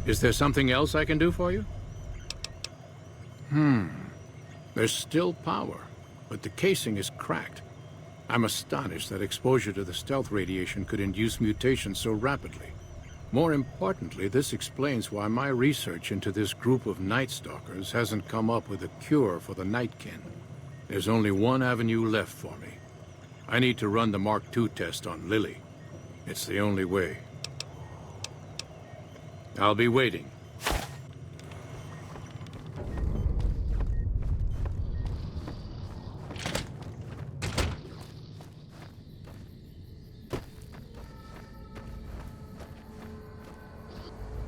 Is there something else I can do for you? There's still power, but the casing is cracked. I'm astonished that exposure to the stealth radiation could induce mutations so rapidly. More importantly, this explains why my research into this group of Night Stalkers hasn't come up with a cure for the Nightkin. There's only one avenue left for me. I need to run the Mark II test on Lily. It's the only way. I'll be waiting.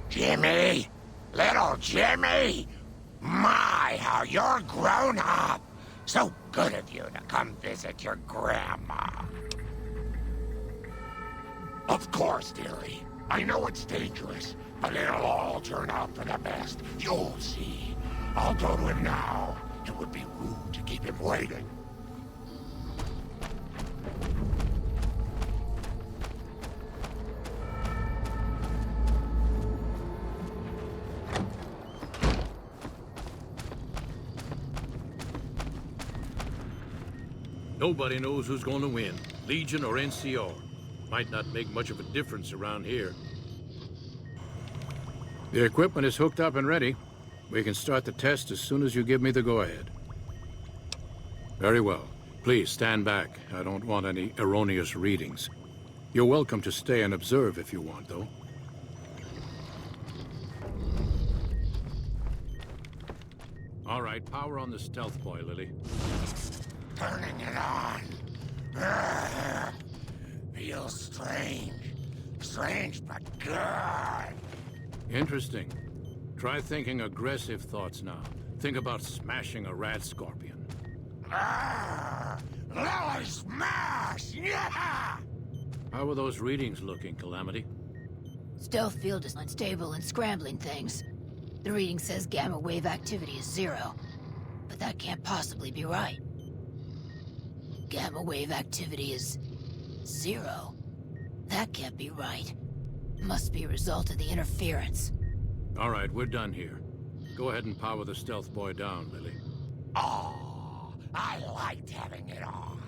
Jimmy! Little Jimmy! My, how you're grown up! So good of you to come visit your grandma. Of course, dearie. I know it's dangerous, but it'll all turn out for the best. You'll see. I'll go to him now. It would be rude to keep him waiting. Nobody knows who's going to win, Legion or NCR. Might not make much of a difference around here. The equipment is hooked up and ready. We can start the test as soon as you give me the go-ahead. Very well. Please stand back. I don't want any erroneous readings. You're welcome to stay and observe if you want, though. All right, power on the stealth boy, Lily. Turning it on. Urgh. Feels strange. Strange, but good. Interesting. Try thinking aggressive thoughts now. Think about smashing a rat scorpion. Lily smash! Yeah! How are those readings looking, Calamity? Stealth field is unstable and scrambling things. The reading says gamma wave activity is 0. But that can't possibly be right. Gamma wave activity is 0. That can't be right. Must be a result of the interference. All right, we're done here. Go ahead and power the stealth boy down, Lily. Oh, I liked having it on.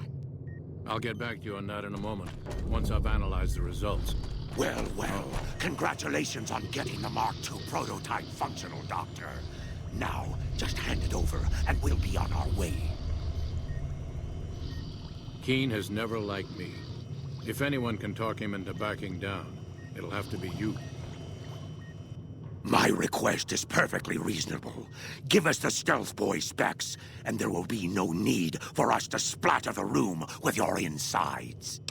I'll get back to you on that in a moment, once I've analyzed the results. Well, congratulations on getting the Mark II prototype functional, Doctor. Now, just hand it over, and we'll be on our way. Keen has never liked me. If anyone can talk him into backing down, it'll have to be you. My request is perfectly reasonable. Give us the stealth boy specs, and there will be no need for us to splatter the room with your insides.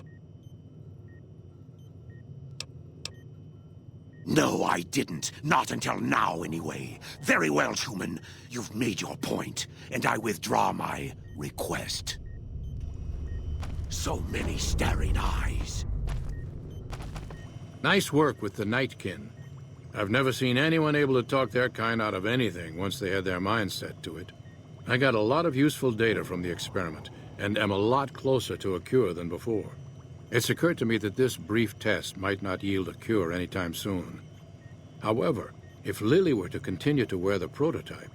No, I didn't. Not until now, anyway. Very well, human. You've made your point, and I withdraw my request. So many staring eyes. Nice work with the Nightkin. I've never seen anyone able to talk their kind out of anything once they had their mind set to it. I got a lot of useful data from the experiment, and am a lot closer to a cure than before. It's occurred to me that this brief test might not yield a cure anytime soon. However, if Lily were to continue to wear the prototype...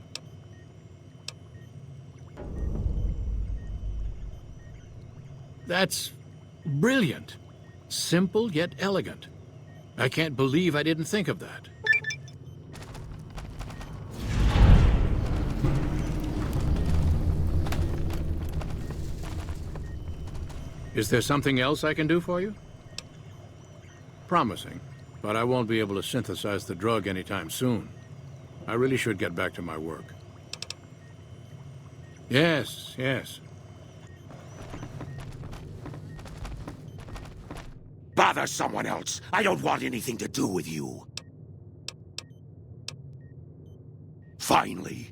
That's brilliant. Simple yet elegant. I can't believe I didn't think of that. Is there something else I can do for you? Promising, but I won't be able to synthesize the drug anytime soon. I really should get back to my work. Yes. Bother someone else. I don't want anything to do with you. Finally.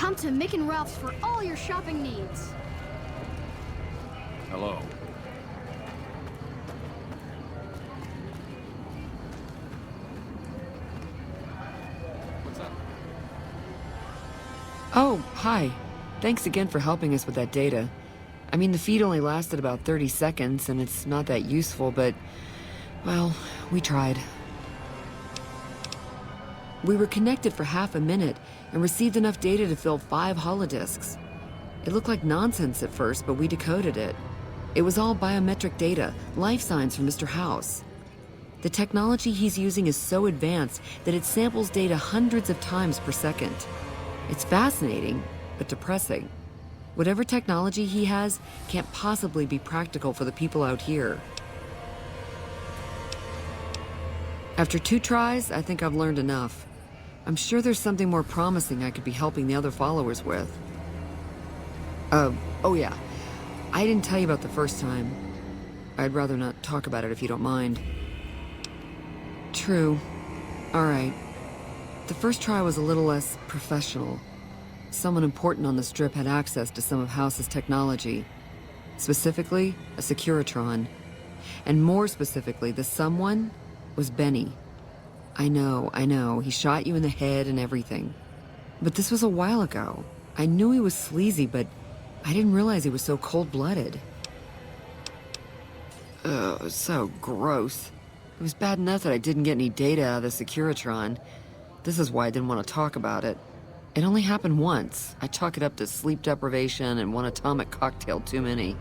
Come to Mick and Ralph's for all your shopping needs. Hello. What's up? Oh, hi. Thanks again for helping us with that data. I mean, the feed only lasted about 30 seconds, and it's not that useful, but, well, we tried. We were connected for half a minute and received enough data to fill 5 holodisks. It looked like nonsense at first, but we decoded it. It was all biometric data, life signs from Mr. House. The technology he's using is so advanced that it samples data hundreds of times per second. It's fascinating, but depressing. Whatever technology he has can't possibly be practical for the people out here. After 2 tries, I think I've learned enough. I'm sure there's something more promising I could be helping the other followers with. Oh yeah. I didn't tell you about the first time. I'd rather not talk about it if you don't mind. True. All right. The first try was a little less professional. Someone important on the Strip had access to some of House's technology. Specifically, a Securitron. And more specifically, the someone was Benny. I know, he shot you in the head and everything. But this was a while ago. I knew he was sleazy, but I didn't realize he was so cold-blooded. Ugh, so gross. It was bad enough that I didn't get any data out of the Securitron. This is why I didn't want to talk about it. It only happened once. I chalk it up to sleep deprivation and one atomic cocktail too many.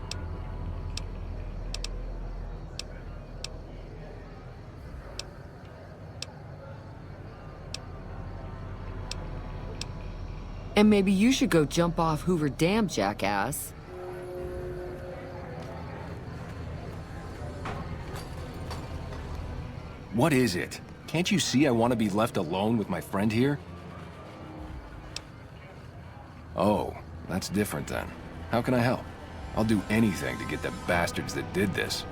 And maybe you should go jump off Hoover Dam, jackass. What is it? Can't you see I want to be left alone with my friend here? Oh, that's different then. How can I help? I'll do anything to get the bastards that did this.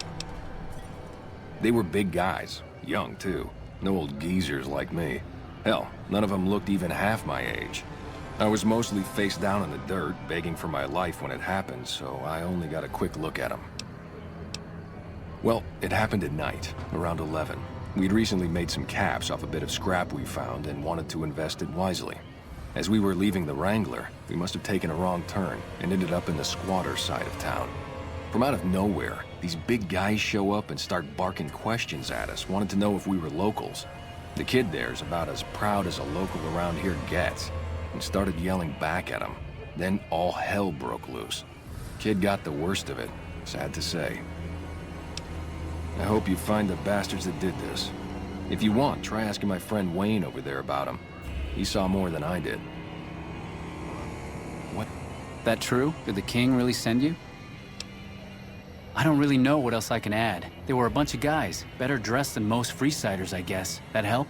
They were big guys, young too. No old geezers like me. Hell, none of them looked even half my age. I was mostly face down in the dirt, begging for my life when it happened, so I only got a quick look at them. Well, it happened at night, around 11. We'd recently made some caps off a bit of scrap we found and wanted to invest it wisely. As we were leaving the Wrangler, we must have taken a wrong turn and ended up in the squatter side of town. From out of nowhere, these big guys show up and start barking questions at us, wanted to know if we were locals. The kid there's about as proud as a local around here gets, and started yelling back at him. Then all hell broke loose. Kid got the worst of it, sad to say. I hope you find the bastards that did this. If you want, try asking my friend Wayne over there about him. He saw more than I did. What? That true? Did the king really send you? I don't really know what else I can add. They were a bunch of guys, better dressed than most Freesiders, I guess. That help?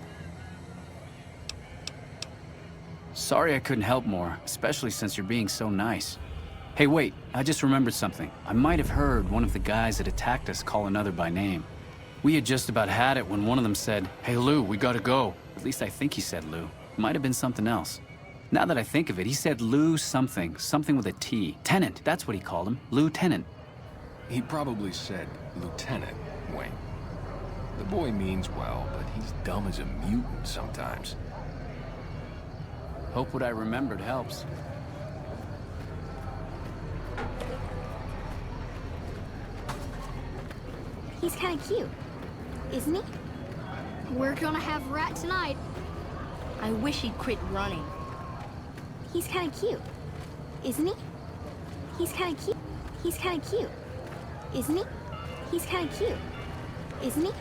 Sorry I couldn't help more, especially since you're being so nice. Hey, wait, I just remembered something. I might have heard one of the guys that attacked us call another by name. We had just about had it when one of them said, "Hey Lou, we gotta go." At least I think he said Lou. Might have been something else. Now that I think of it, he said Lou something with a T. Tennant, that's what he called him. Lieutenant. He probably said Lieutenant Wayne. The boy means well, but he's dumb as a mutant sometimes. Hope what I remembered helps. He's kind of cute, isn't he? We're gonna have Rat tonight. I wish he'd quit running. He's kind of cute, isn't he? He's kind of cute. He's kind of cute, isn't he? He's kind of cute, isn't he?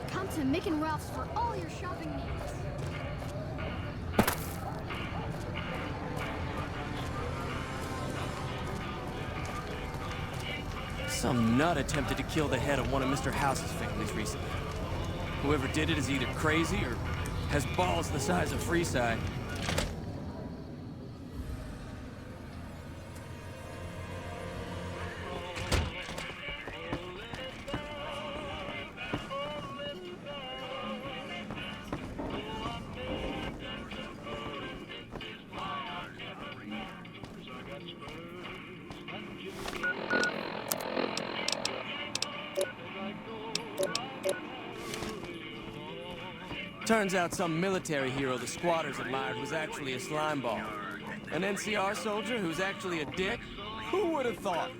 Come to Mick and Ralph's for all your shopping needs. Some nut attempted to kill the head of one of Mr. House's families recently. Whoever did it is either crazy or has balls the size of Freeside. Turns out some military hero the squatters admired was actually a slimeball. An NCR soldier who's actually a dick? Who would have thought?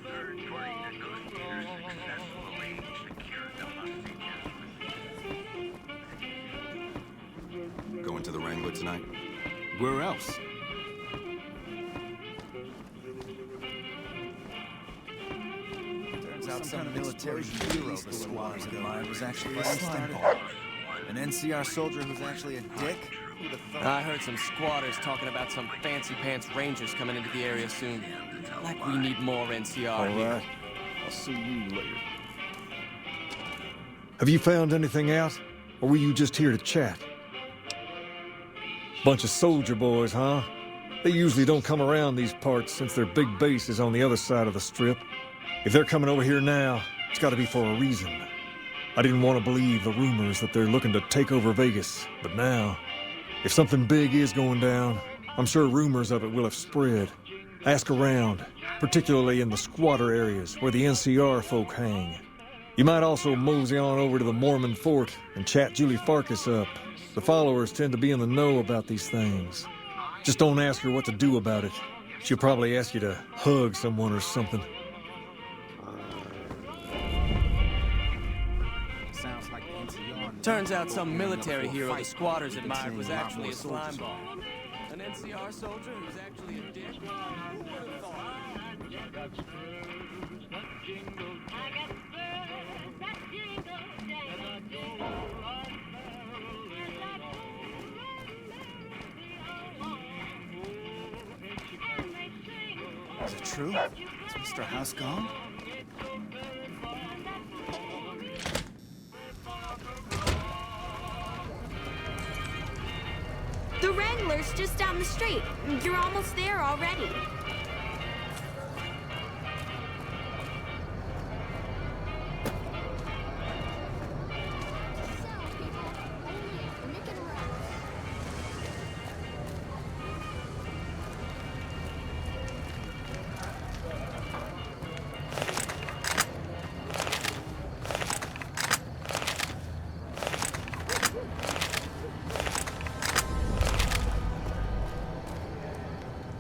Going to the Wrangler tonight? Where else? Turns out some military hero the squatters admired was actually a slimeball. An NCR soldier who's actually a dick? Who'd have thought? I heard some squatters talking about some fancy pants rangers coming into the area soon. Like we need more NCR All here. right. I'll see you later. Have you found anything out? Or were you just here to chat? Bunch of soldier boys, huh? They usually don't come around these parts since their big base is on the other side of the strip. If they're coming over here now, it's gotta be for a reason. I didn't want to believe the rumors that they're looking to take over Vegas, but now, if something big is going down, I'm sure rumors of it will have spread. Ask around, particularly in the squatter areas where the NCR folk hang. You might also mosey on over to the Mormon fort and chat Julie Farkas up. The followers tend to be in the know about these things. Just don't ask her what to do about it. She'll probably ask you to hug someone or something. Turns out some military hero the squatters admired was actually a slimeball. An NCR soldier who's actually a dick? Who would have thought? Is it true? Is Mr. House gone? The Wrangler's just down the street. You're almost there already.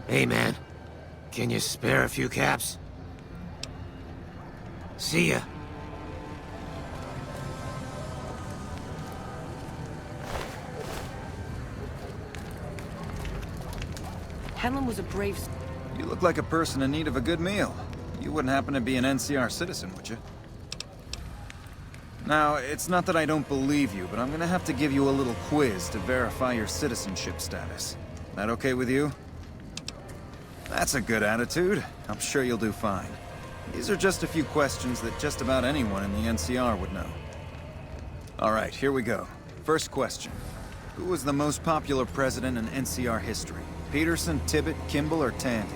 Hey, man. Can you spare a few caps? See ya. Hanlon was a brave... You look like a person in need of a good meal. You wouldn't happen to be an NCR citizen, would you? Now, it's not that I don't believe you, but I'm gonna have to give you a little quiz to verify your citizenship status. That okay with you? That's a good attitude. I'm sure you'll do fine. These are just a few questions that just about anyone in the NCR would know. All right, here we go. First question. Who was the most popular president in NCR history? Peterson, Tibbet, Kimball, or Tandy?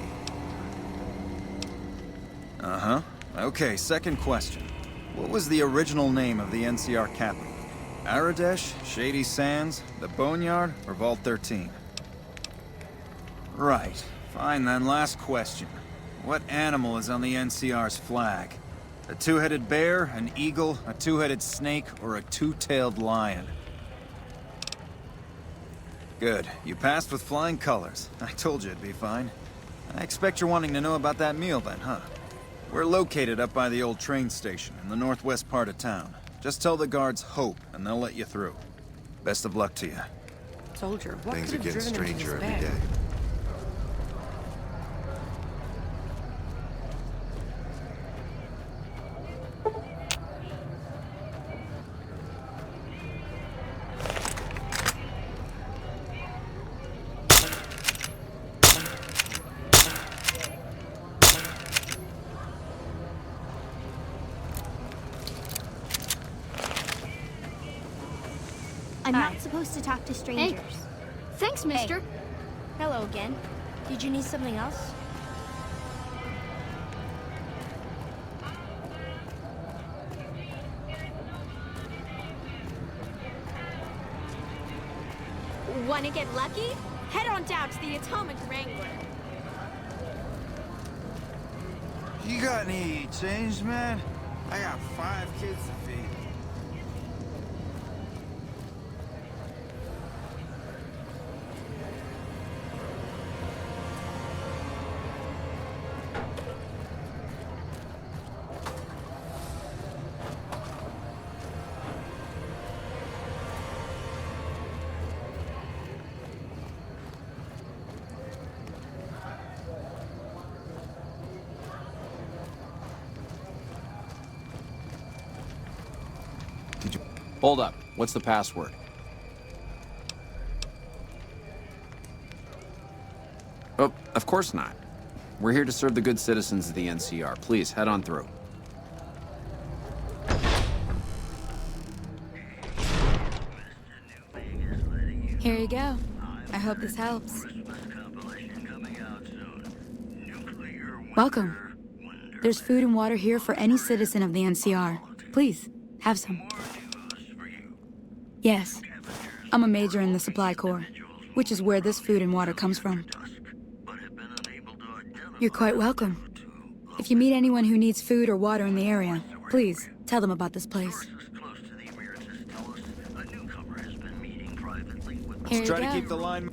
Uh-huh. Okay, second question. What was the original name of the NCR capital? Aradesh, Shady Sands, the Boneyard, or Vault 13? Right. Fine then, last question. What animal is on the NCR's flag? A two-headed bear, an eagle, a two-headed snake, or a two-tailed lion? Good. You passed with flying colors. I told you it'd be fine. I expect you're wanting to know about that meal then, huh? We're located up by the old train station in the northwest part of town. Just tell the guards Hope, and they'll let you through. Best of luck to you. Soldier, what Things are could have getting driven him to stranger this every bag? day. I'm not supposed to talk to strangers. Thanks, mister. Hello again. Did you need something else? Want to get lucky? Head on down to the Atomic Wrangler. You got any change, man? I got 5 kids to feed. Hold up. What's the password? Oh, of course not. We're here to serve the good citizens of the NCR. Please, head on through. Here you go. I hope this helps. Welcome. There's food and water here for any citizen of the NCR. Please, have some. Yes. I'm a major in the Supply Corps, which is where this food and water comes from. You're quite welcome. If you meet anyone who needs food or water in the area, please tell them about this place. Here you Try go. to keep the line.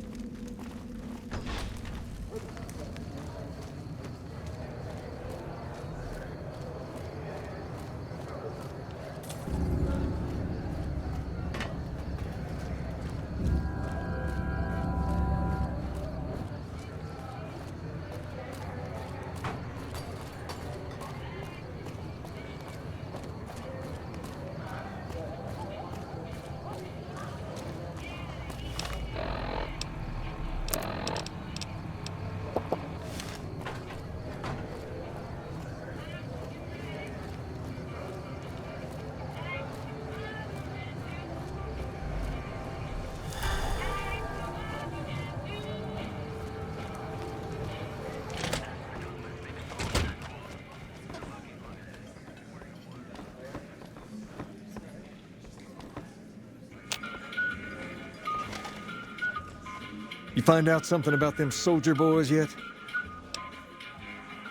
You find out something about them soldier boys yet?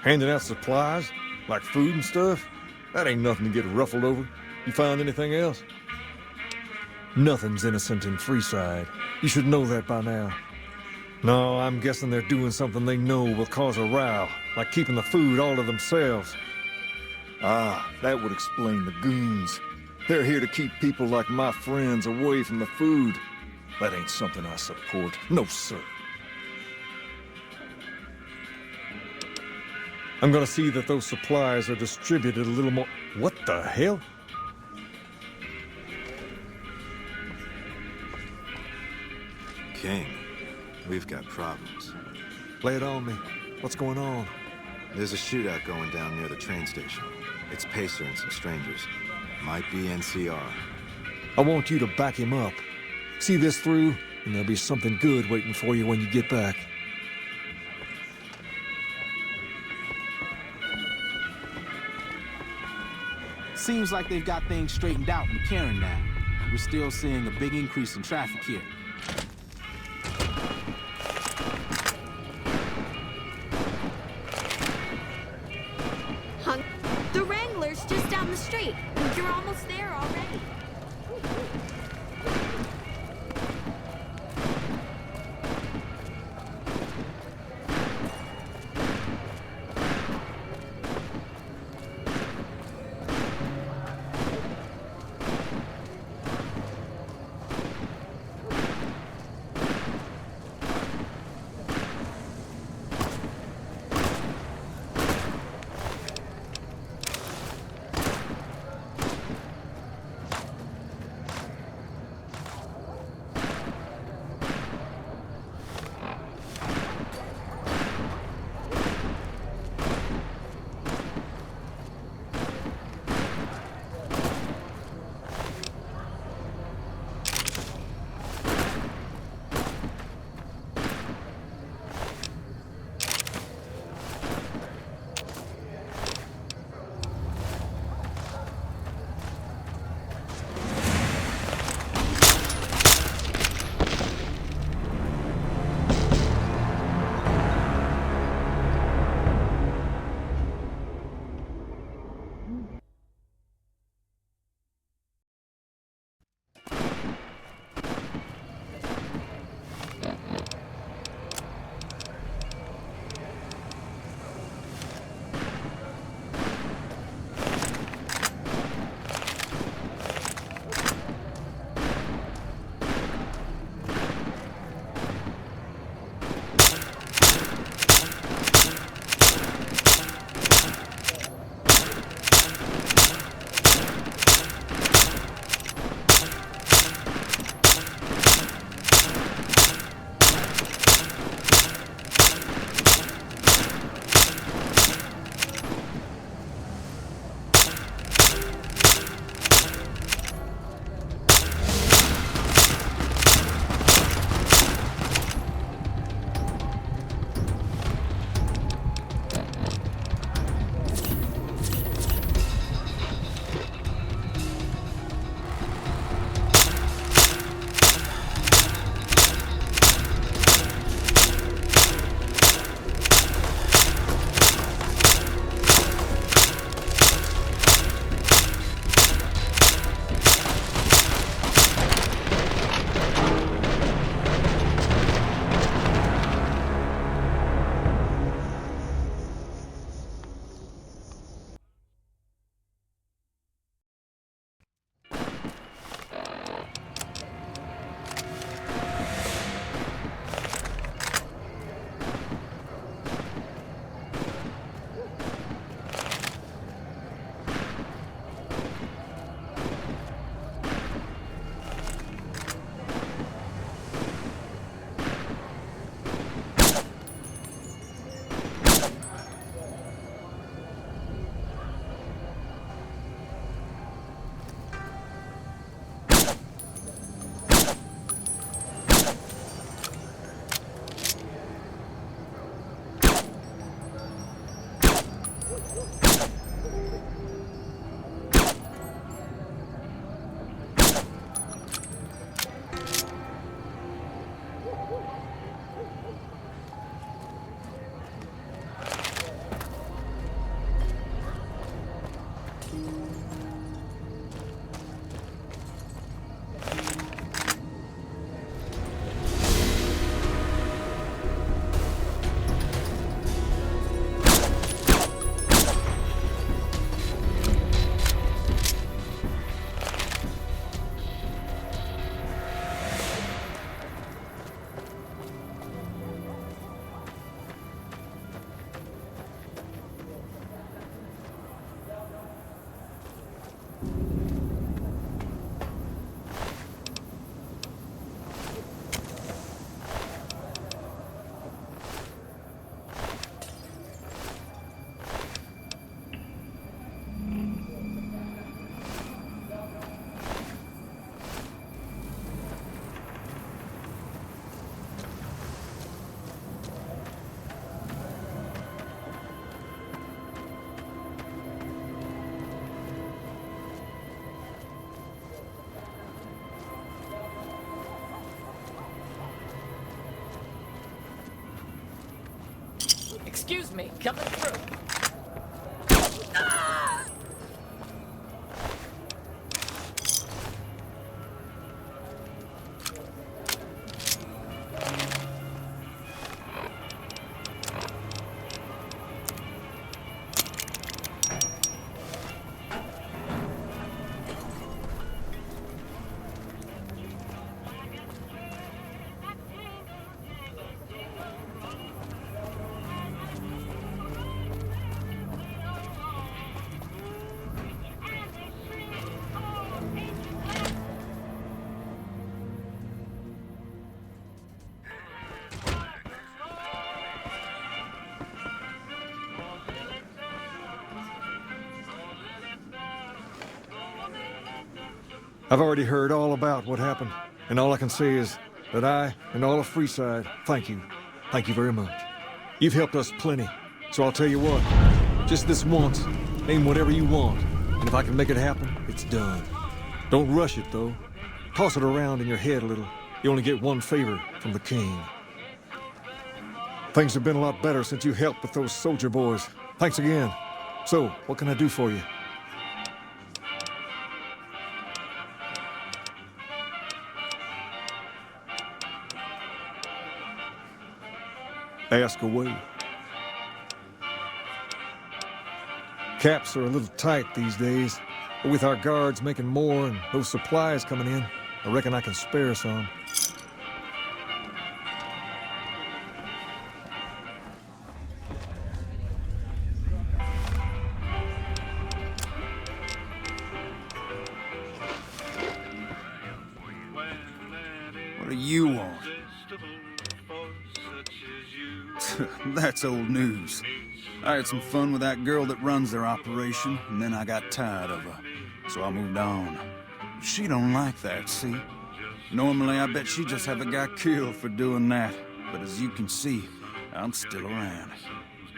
Handing out supplies? Like food and stuff? That ain't nothing to get ruffled over. You found anything else? Nothing's innocent in Freeside. You should know that by now. No, I'm guessing they're doing something they know will cause a row, like keeping the food all to themselves. Ah, that would explain the goons. They're here to keep people like my friends away from the food. That ain't something I support. No, sir. I'm gonna see that those supplies are distributed a little more... What the hell? King, we've got problems. Lay it on me. What's going on? There's a shootout going down near the train station. It's Pacer and some strangers. Might be NCR. I want you to back him up. See this through, and there'll be something good waiting for you when you get back. Seems like they've got things straightened out in Karen now. We're still seeing a big increase in traffic here. The Wrangler's just down the street. You're almost there already. Excuse me, coming through. I've already heard all about what happened, and all I can say is that I and all of Freeside thank you. Thank you very much. You've helped us plenty, so I'll tell you what, just this once, aim whatever you want, and if I can make it happen, it's done. Don't rush it, though. Toss it around in your head a little. You only get one favor from the king. Things have been a lot better since you helped with those soldier boys. Thanks again. So, what can I do for you? Ask away. Caps are a little tight these days, but with our guards making more and those supplies coming in, I reckon I can spare some. What do you want? That's old news. I had some fun with that girl that runs their operation, and then I got tired of her. So I moved on. She don't like that, see? Normally, I bet she'd just have a guy killed for doing that. But as you can see, I'm still around.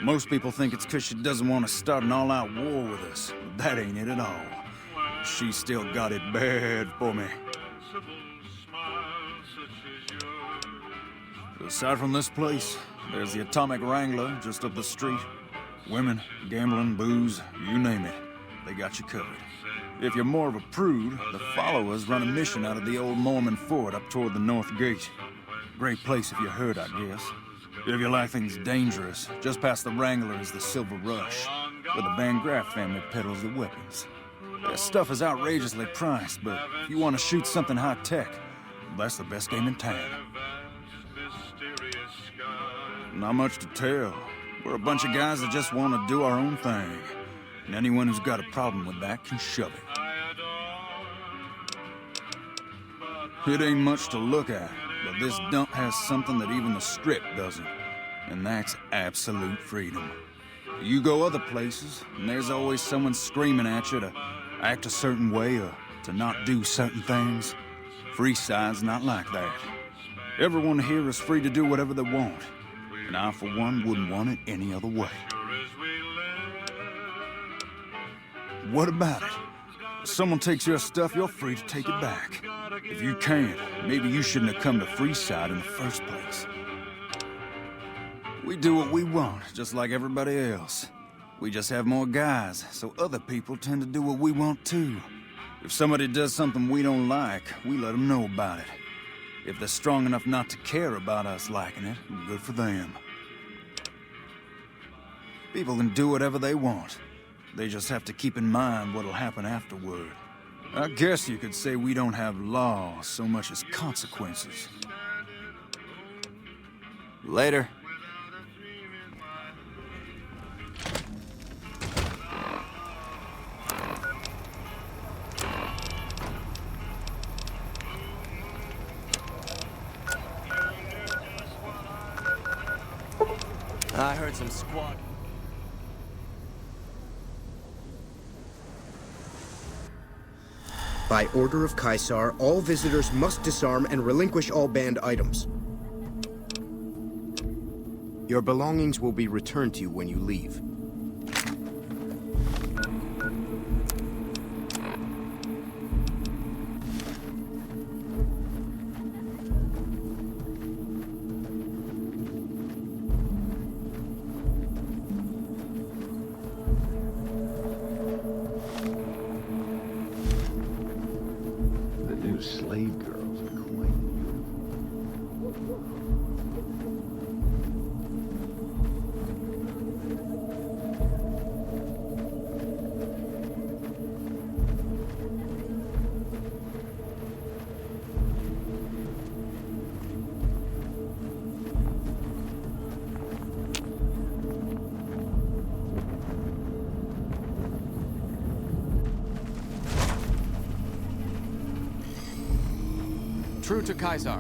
Most people think it's because she doesn't want to start an all-out war with us. But that ain't it at all. She still got it bad for me. Aside from this place, there's the Atomic Wrangler just up the street. Women, gambling, booze, you name it. They got you covered. If you're more of a prude, the Followers run a mission out of the old Mormon fort up toward the North Gate. Great place if you're hurt, I guess. If you like things dangerous, just past the Wrangler is the Silver Rush, where the Van Graff family peddles the weapons. Their stuff is outrageously priced, but if you want to shoot something high-tech, that's the best game in town. Not much to tell. We're a bunch of guys that just want to do our own thing. And anyone who's got a problem with that can shove it. It ain't much to look at, but this dump has something that even the Strip doesn't. And that's absolute freedom. You go other places, and there's always someone screaming at you to act a certain way or to not do certain things. Freeside's not like that. Everyone here is free to do whatever they want. And I, for one, wouldn't want it any other way. What about it? If someone takes your stuff, you're free to take it back. If you can't, maybe you shouldn't have come to Freeside in the first place. We do what we want, just like everybody else. We just have more guys, so other people tend to do what we want too. If somebody does something we don't like, we let them know about it. If they're strong enough not to care about us liking it, good for them. People can do whatever they want. They just have to keep in mind what'll happen afterward. I guess you could say we don't have law so much as consequences. Later. I heard some squawk. By order of Caesar, all visitors must disarm and relinquish all banned items. Your belongings will be returned to you when you leave. True to Kaiser.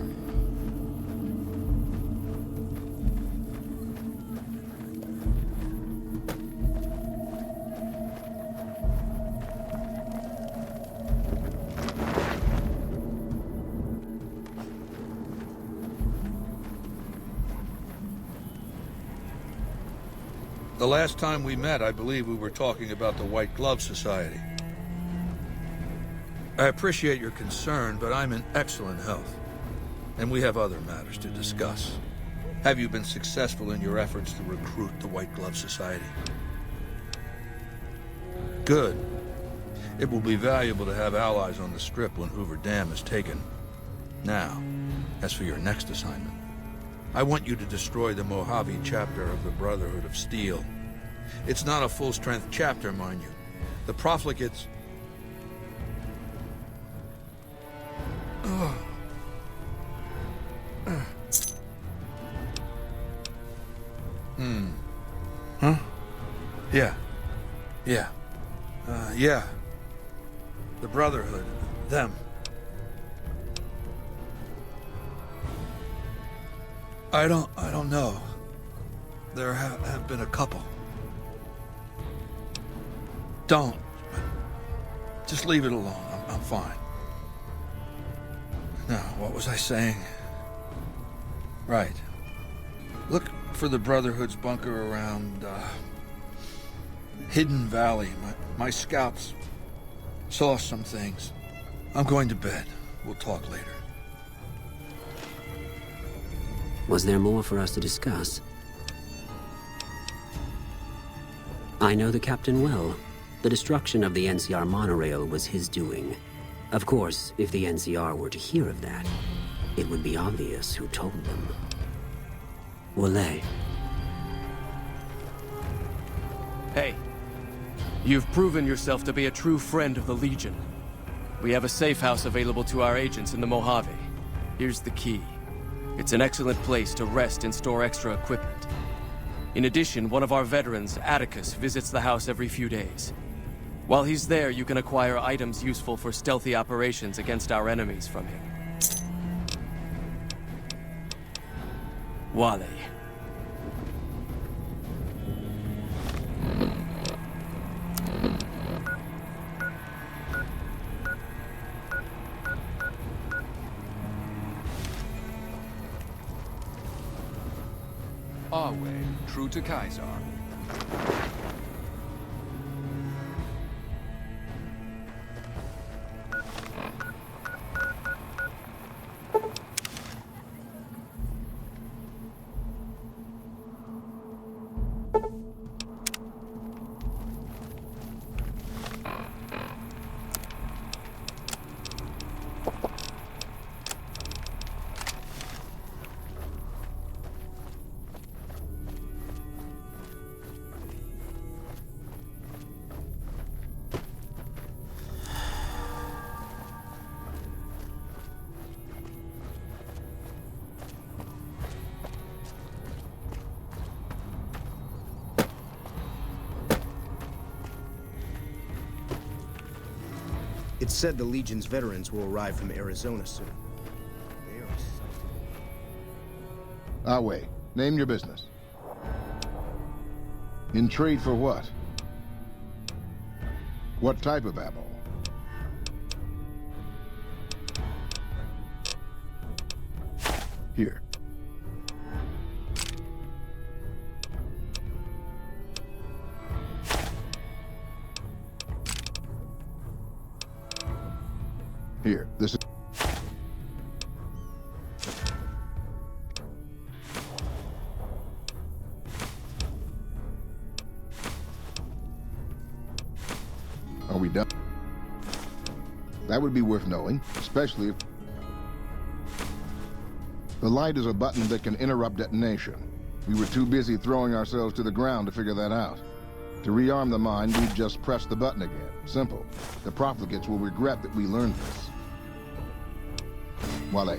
The last time we met, I believe we were talking about the White Glove Society. I appreciate your concern, but I'm in excellent health, and we have other matters to discuss. Have you been successful in your efforts to recruit the White Glove Society? Good. It will be valuable to have allies on the Strip when Hoover Dam is taken. Now, as for your next assignment, I want you to destroy the Mojave chapter of the Brotherhood of Steel. It's not a full-strength chapter, mind you. The profligates... Huh? Yeah. Yeah. The Brotherhood. Them. I don't know. There have been a couple. Don't. Just leave it alone. I'm fine. Now, what was I saying? Right. Look for the Brotherhood's bunker around, Hidden Valley. My scouts saw some things. I'm going to bed. We'll talk later. Was there more for us to discuss? I know the captain well. The destruction of the NCR monorail was his doing. Of course, if the NCR were to hear of that, it would be obvious who told them. Wale. Hey, you've proven yourself to be a true friend of the Legion. We have a safe house available to our agents in the Mojave. Here's the key. It's an excellent place to rest and store extra equipment. In addition, one of our veterans, Atticus, visits the house every few days. While he's there, you can acquire items useful for stealthy operations against our enemies from him. Wale. Our way, true to Kaiser. It's said the Legion's veterans will arrive from Arizona soon. They are excited. Wait. Name your business. In trade for what? What type of apple? Here. Here, this is... Are we done? That would be worth knowing, especially if... The light is a button that can interrupt detonation. We were too busy throwing ourselves to the ground to figure that out. To rearm the mine, we'd just press the button again. Simple. The profligates will regret that we learned this. Wale.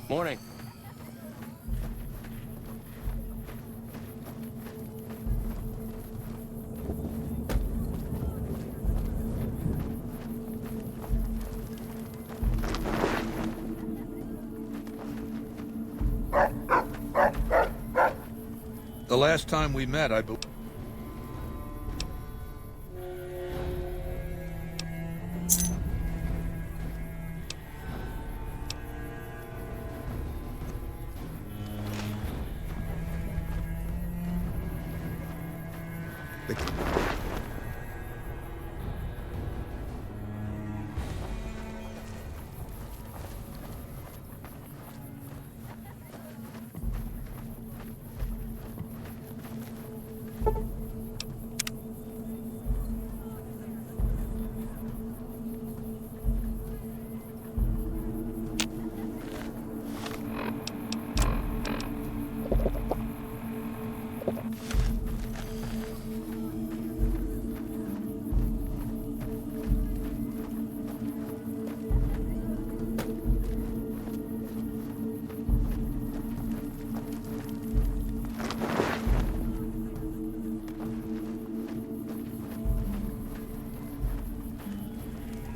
Morning. The last time we met, I believe...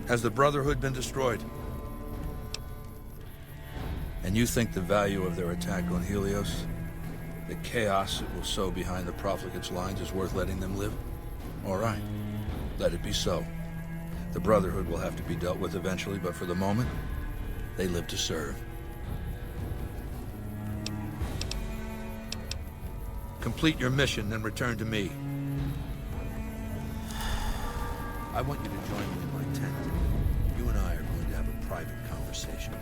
Has the Brotherhood been destroyed? And you think the value of their attack on Helios, the chaos it will sow behind the profligates' lines, is worth letting them live? All right, let it be so. The Brotherhood will have to be dealt with eventually, but for the moment, they live to serve. Complete your mission, then return to me. I want you to join me in my tent. You and I are going to have a private conversation.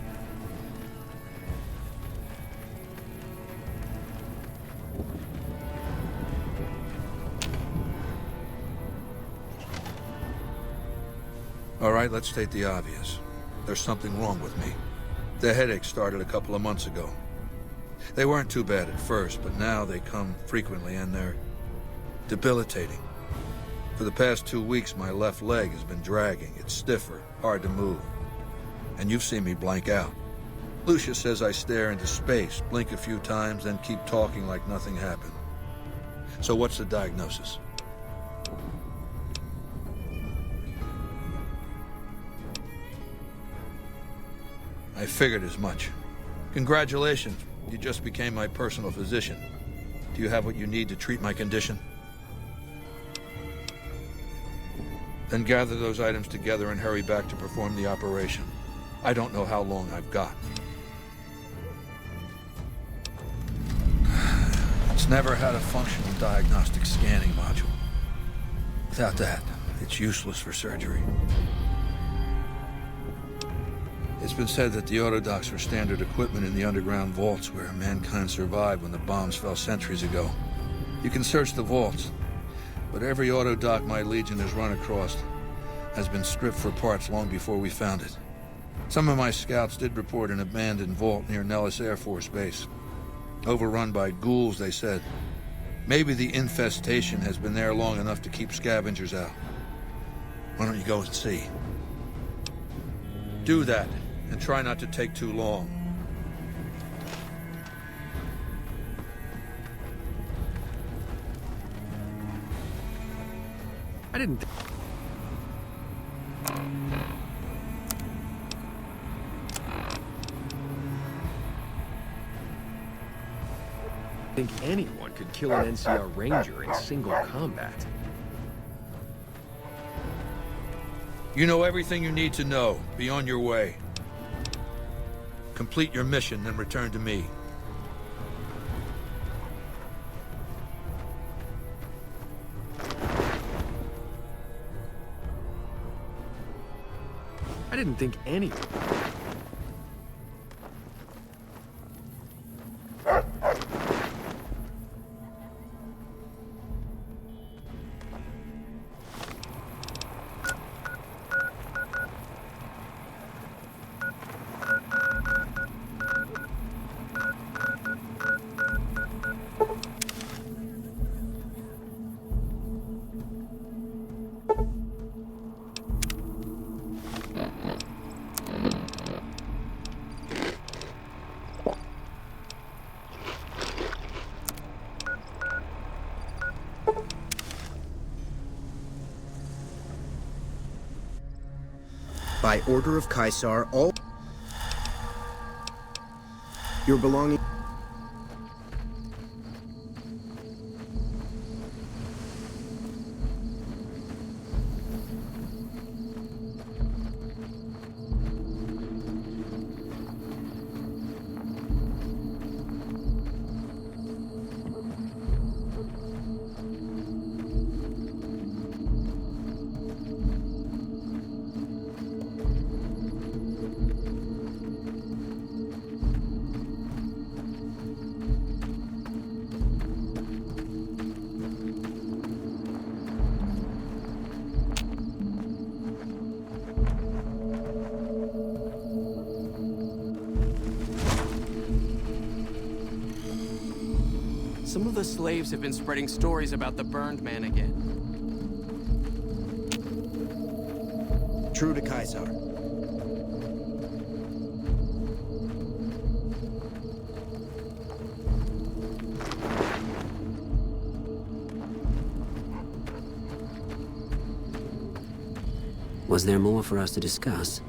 All right, let's state the obvious. There's something wrong with me. The headaches started a couple of months ago. They weren't too bad at first, but now they come frequently and they're debilitating. For the past 2 weeks, my left leg has been dragging. It's stiffer, hard to move. And you've seen me blank out. Lucia says I stare into space, blink a few times, then keep talking like nothing happened. So what's the diagnosis? I figured as much. Congratulations, you just became my personal physician. Do you have what you need to treat my condition? Then gather those items together and hurry back to perform the operation. I don't know how long I've got. It's never had a functional diagnostic scanning module. Without that, it's useless for surgery. It's been said that the autodocs were standard equipment in the underground vaults where mankind survived when the bombs fell centuries ago. You can search the vaults, but every auto dock my Legion has run across has been stripped for parts long before we found it. Some of my scouts did report an abandoned vault near Nellis Air Force Base. Overrun by ghouls, they said. Maybe the infestation has been there long enough to keep scavengers out. Why don't you go and see? Do that, and try not to take too long. I didn't think anyone could kill an NCR Ranger in single combat. You know everything you need to know. Be on your way. Complete your mission, then return to me. I didn't think anyone... By order of Caesar, all your belongings. Some of the slaves have been spreading stories about the Burned Man again. True to Caesar. Was there more for us to discuss?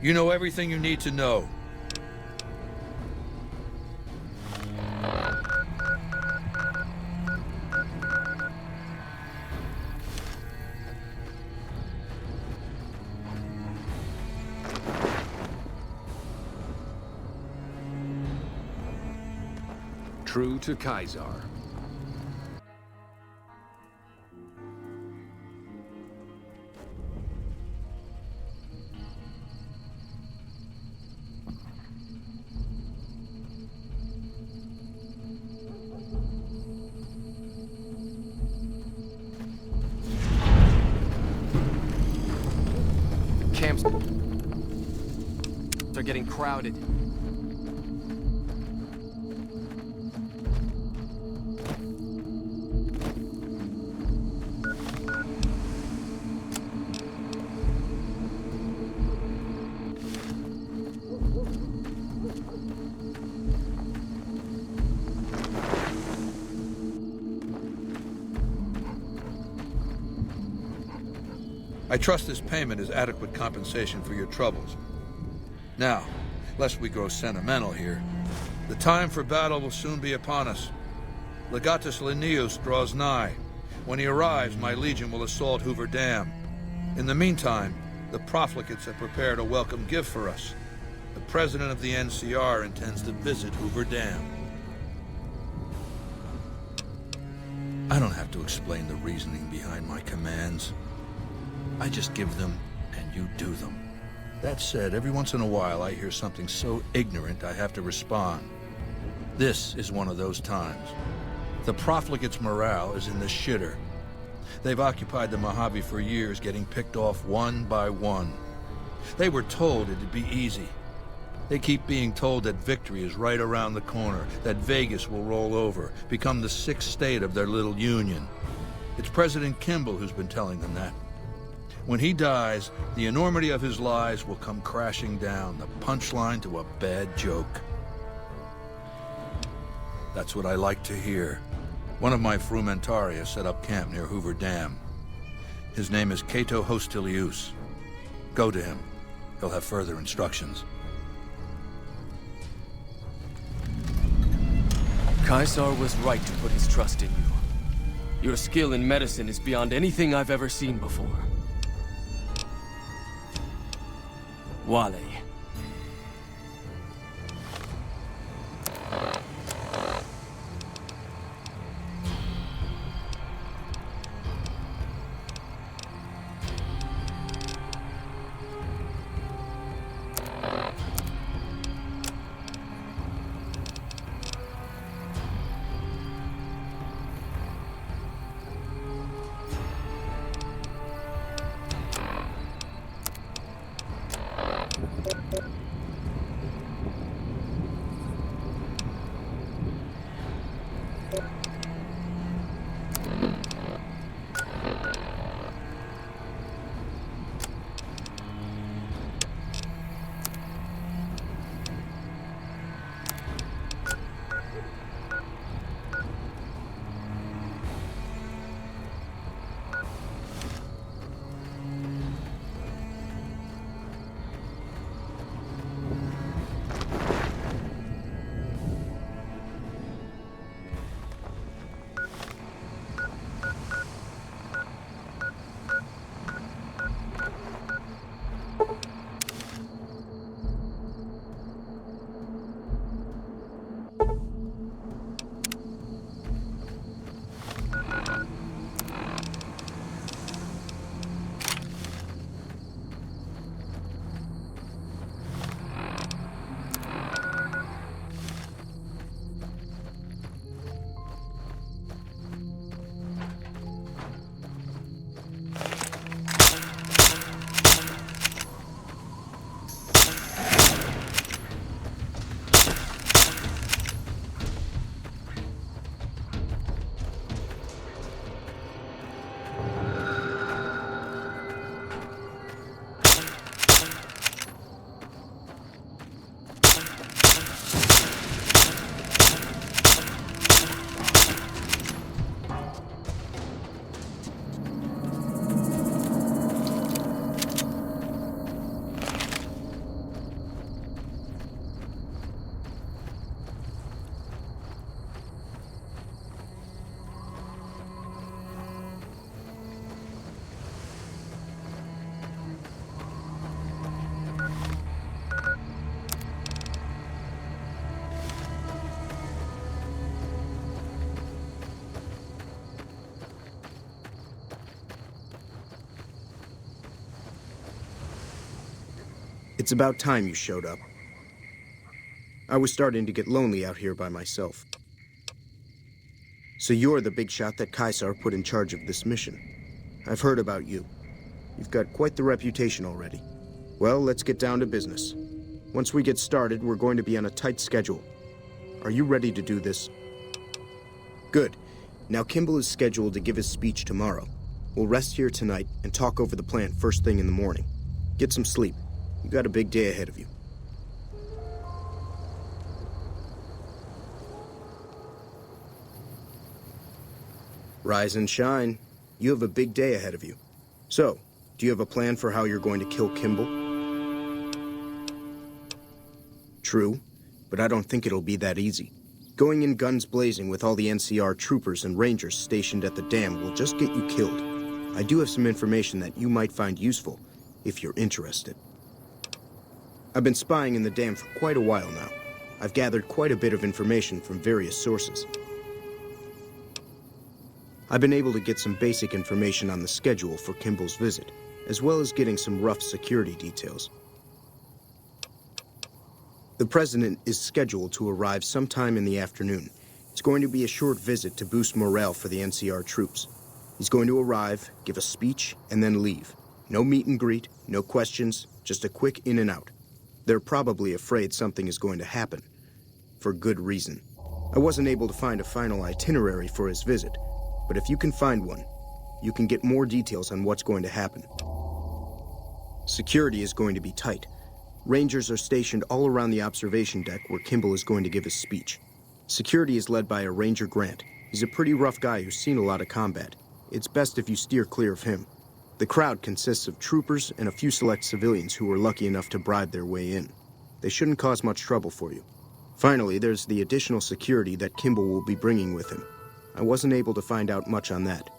You know everything you need to know. True to Caesar. Camps are getting crowded. I trust this payment is adequate compensation for your troubles. Now, lest we grow sentimental here, the time for battle will soon be upon us. Legatus Linnaeus draws nigh. When he arrives, my legion will assault Hoover Dam. In the meantime, the profligates have prepared a welcome gift for us. The president of the NCR intends to visit Hoover Dam. I don't have to explain the reasoning behind my commands. I just give them, and you do them. That said, every once in a while I hear something so ignorant I have to respond. This is one of those times. The profligates' morale is in the shitter. They've occupied the Mojave for years, getting picked off one by one. They were told it'd be easy. They keep being told that victory is right around the corner, that Vegas will roll over, become the sixth state of their little union. It's President Kimball who's been telling them that. When he dies, the enormity of his lies will come crashing down, the punchline to a bad joke. That's what I like to hear. One of my Frumentaria set up camp near Hoover Dam. His name is Cato Hostilius. Go to him. He'll have further instructions. Caesar was right to put his trust in you. Your skill in medicine is beyond anything I've ever seen before. Wale. It's about time you showed up. I was starting to get lonely out here by myself. So you're the big shot that Caesar put in charge of this mission. I've heard about you. You've got quite the reputation already. Well, let's get down to business. Once we get started, we're going to be on a tight schedule. Are you ready to do this? Good. Now Kimball is scheduled to give his speech tomorrow. We'll rest here tonight and talk over the plan first thing in the morning. Get some sleep. You got a big day ahead of you. Rise and shine. You have a big day ahead of you. So, do you have a plan for how you're going to kill Kimball? True, but I don't think it'll be that easy. Going in guns blazing with all the NCR troopers and rangers stationed at the dam will just get you killed. I do have some information that you might find useful, if you're interested. I've been spying in the dam for quite a while now. I've gathered quite a bit of information from various sources. I've been able to get some basic information on the schedule for Kimball's visit, as well as getting some rough security details. The President is scheduled to arrive sometime in the afternoon. It's going to be a short visit to boost morale for the NCR troops. He's going to arrive, give a speech, and then leave. No meet and greet, no questions, just a quick in and out. They're probably afraid something is going to happen. For good reason. I wasn't able to find a final itinerary for his visit, but if you can find one, you can get more details on what's going to happen. Security is going to be tight. Rangers are stationed all around the observation deck where Kimball is going to give his speech. Security is led by a Ranger Grant. He's a pretty rough guy who's seen a lot of combat. It's best if you steer clear of him. The crowd consists of troopers and a few select civilians who were lucky enough to bribe their way in. They shouldn't cause much trouble for you. Finally, there's the additional security that Kimball will be bringing with him. I wasn't able to find out much on that.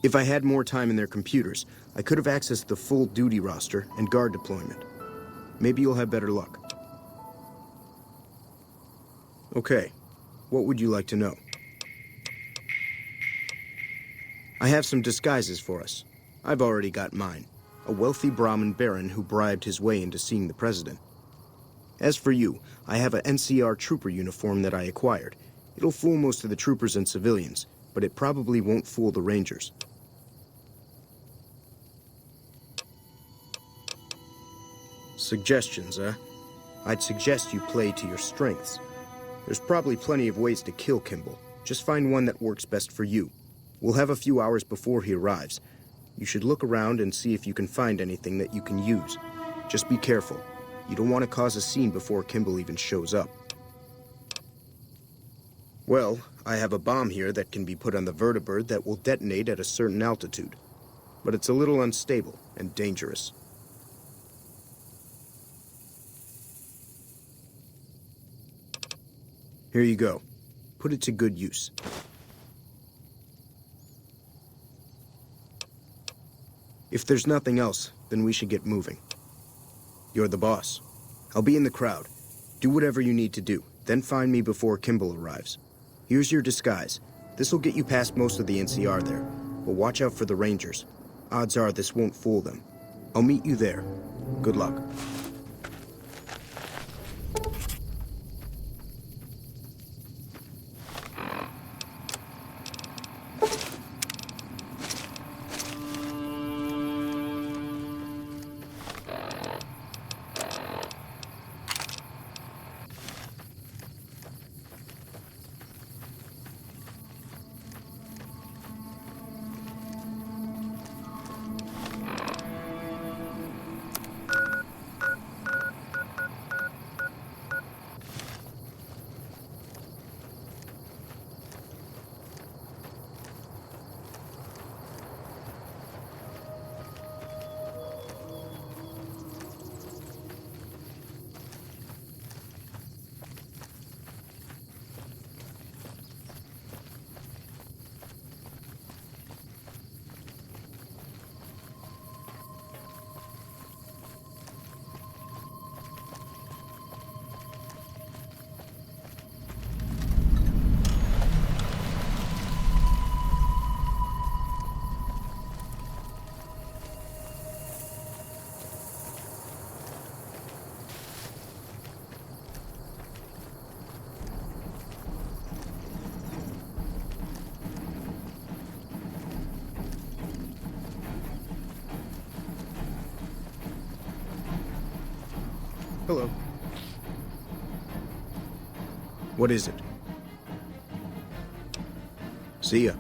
If I had more time in their computers, I could have accessed the full duty roster and guard deployment. Maybe you'll have better luck. Okay, what would you like to know? I have some disguises for us. I've already got mine. A wealthy Brahmin baron who bribed his way into seeing the President. As for you, I have an NCR trooper uniform that I acquired. It'll fool most of the troopers and civilians, but it probably won't fool the Rangers. Suggestions, huh? I'd suggest you play to your strengths. There's probably plenty of ways to kill Kimball. Just find one that works best for you. We'll have a few hours before he arrives. You should look around and see if you can find anything that you can use. Just be careful. You don't want to cause a scene before Kimball even shows up. Well, I have a bomb here that can be put on the vertibird that will detonate at a certain altitude. But it's a little unstable and dangerous. Here you go. Put it to good use. If there's nothing else, then we should get moving. You're the boss. I'll be in the crowd. Do whatever you need to do, then find me before Kimball arrives. Here's your disguise. This'll get you past most of the NCR there, but watch out for the Rangers. Odds are this won't fool them. I'll meet you there. Good luck. Hello. What is it? See ya.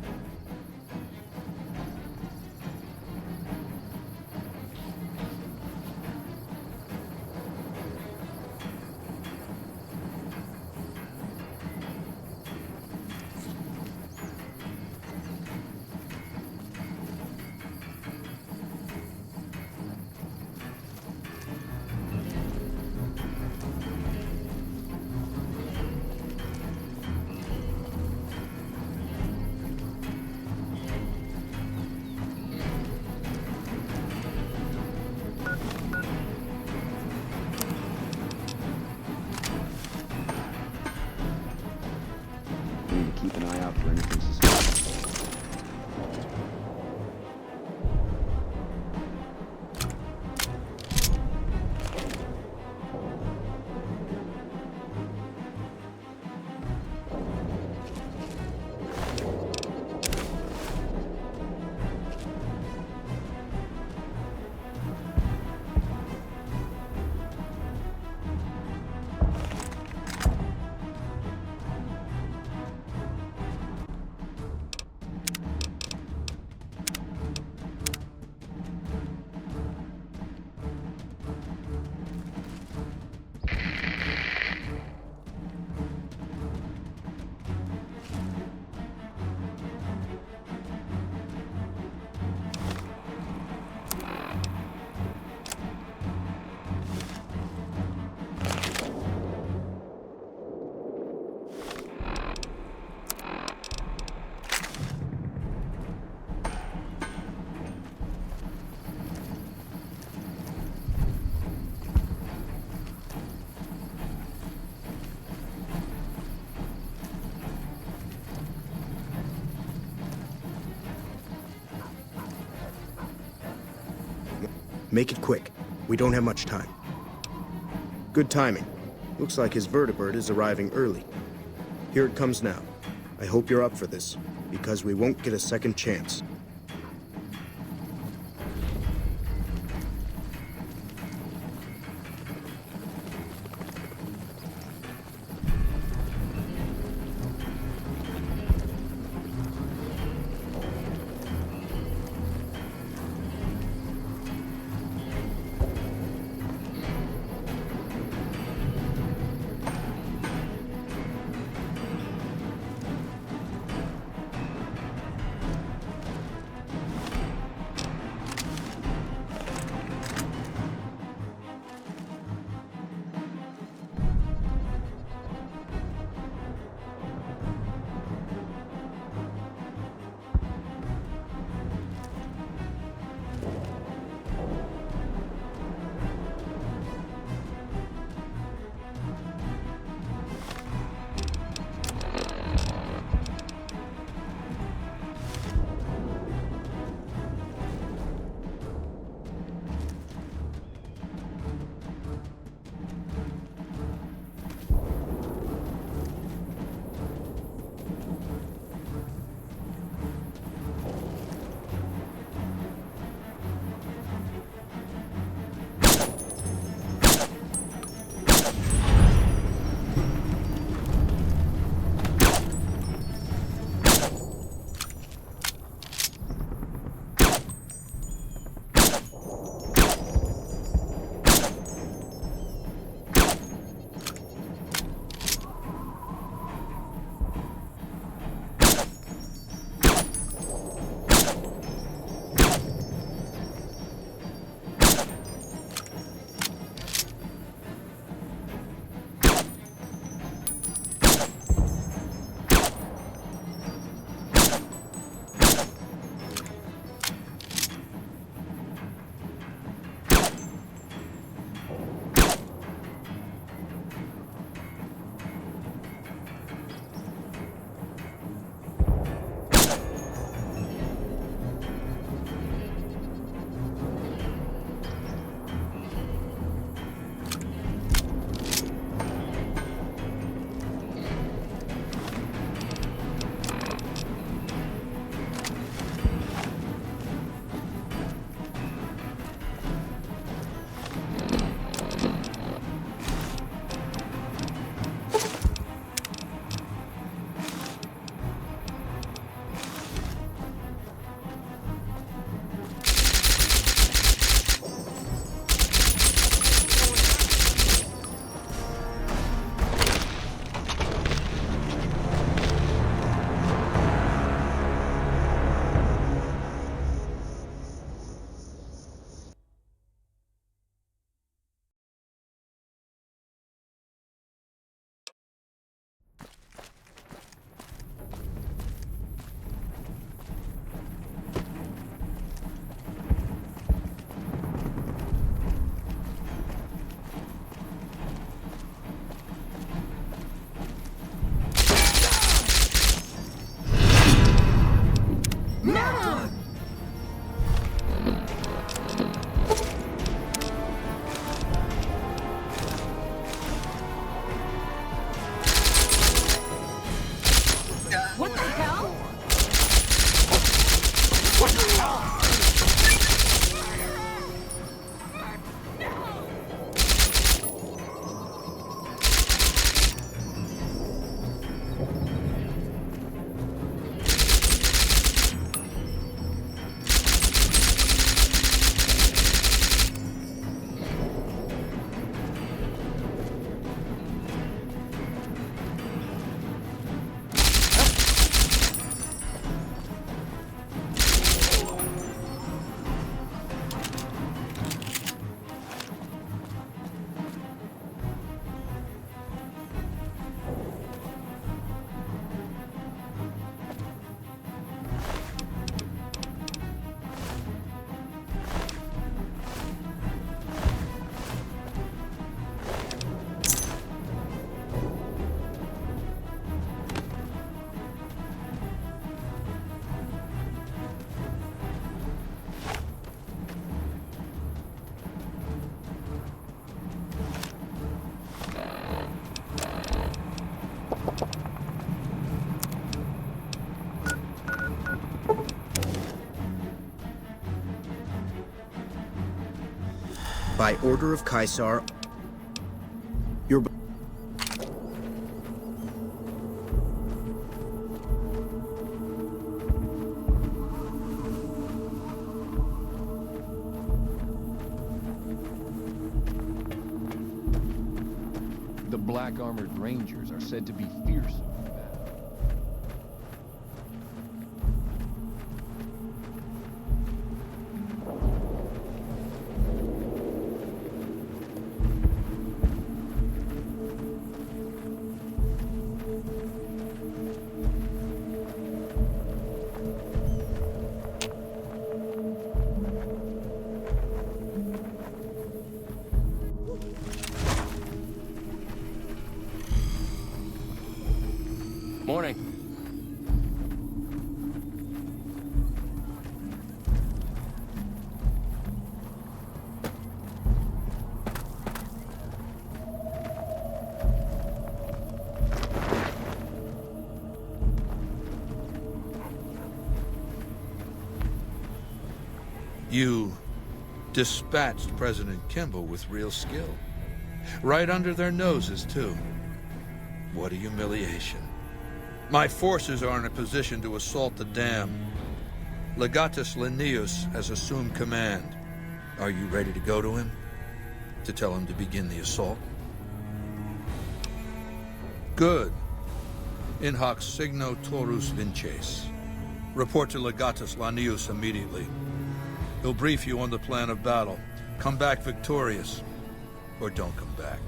Keep an eye out for anything suspicious. Make it quick. We don't have much time. Good timing. Looks like his vertibird is arriving early. Here it comes now. I hope you're up for this, because we won't get a second chance. By order of Caesar, your... The Black Armored Rangers are said to be fierce. Morning. You dispatched President Kimball with real skill. Right under their noses, too. What a humiliation. My forces are in a position to assault the dam. Legatus Linnaeus has assumed command. Are you ready to go to him? To tell him to begin the assault? Good. In hoc signo torus vinces. Report to Legatus Linnaeus immediately. He'll brief you on the plan of battle. Come back victorious, or don't come back.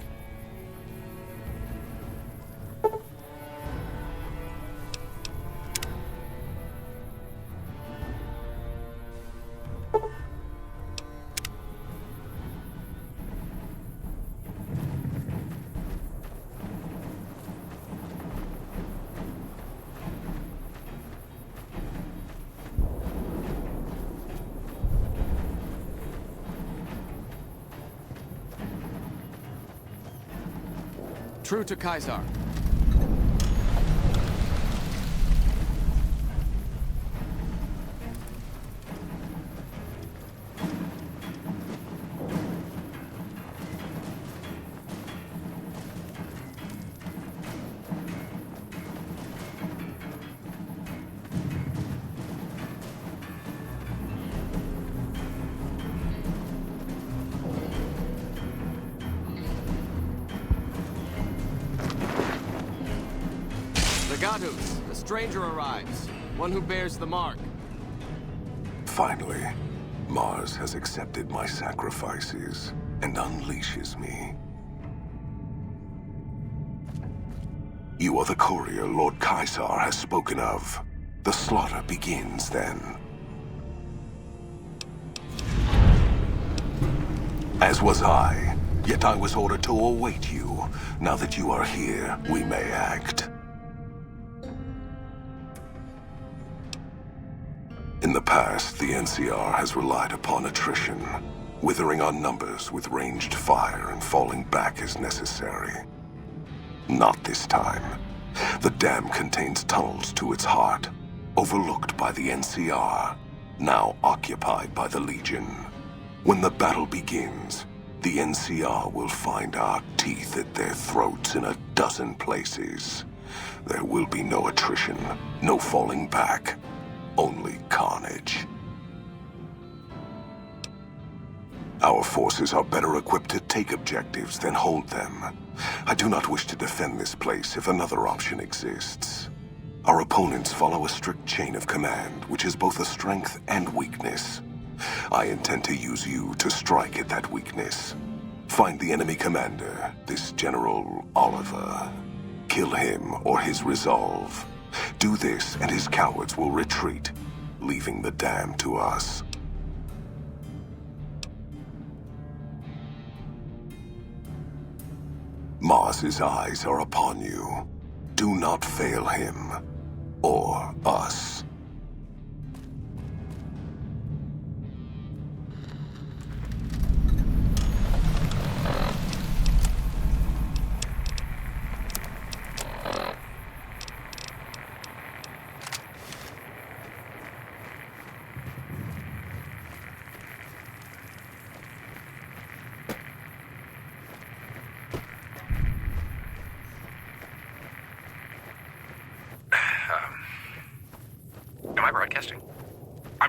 True to Caesar. Legatus, a stranger arrives. One who bears the mark. Finally, Mars has accepted my sacrifices and unleashes me. You are the courier Lord Caesar has spoken of. The slaughter begins then. As was I, yet I was ordered to await you. Now that you are here, we may act. In the past, the NCR has relied upon attrition, withering our numbers with ranged fire and falling back as necessary. Not this time. The dam contains tunnels to its heart, overlooked by the NCR, now occupied by the Legion. When the battle begins, the NCR will find our teeth at their throats in a dozen places. There will be no attrition, no falling back. Only carnage. Our forces are better equipped to take objectives than hold them. I do not wish to defend this place if another option exists. Our opponents follow a strict chain of command, which is both a strength and weakness. I intend to use you to strike at that weakness. Find the enemy commander, this General Oliver. Kill him or his resolve. Do this and his cowards will retreat, leaving the dam to us. Mars's eyes are upon you. Do not fail him, or us.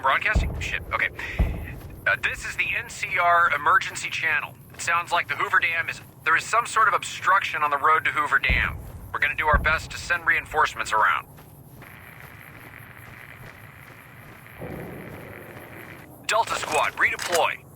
broadcasting? Shit, okay. This is the NCR emergency channel. It sounds like the Hoover Dam there is some sort of obstruction on the road to Hoover Dam. We're gonna do our best to send reinforcements around. Delta Squad, redeploy.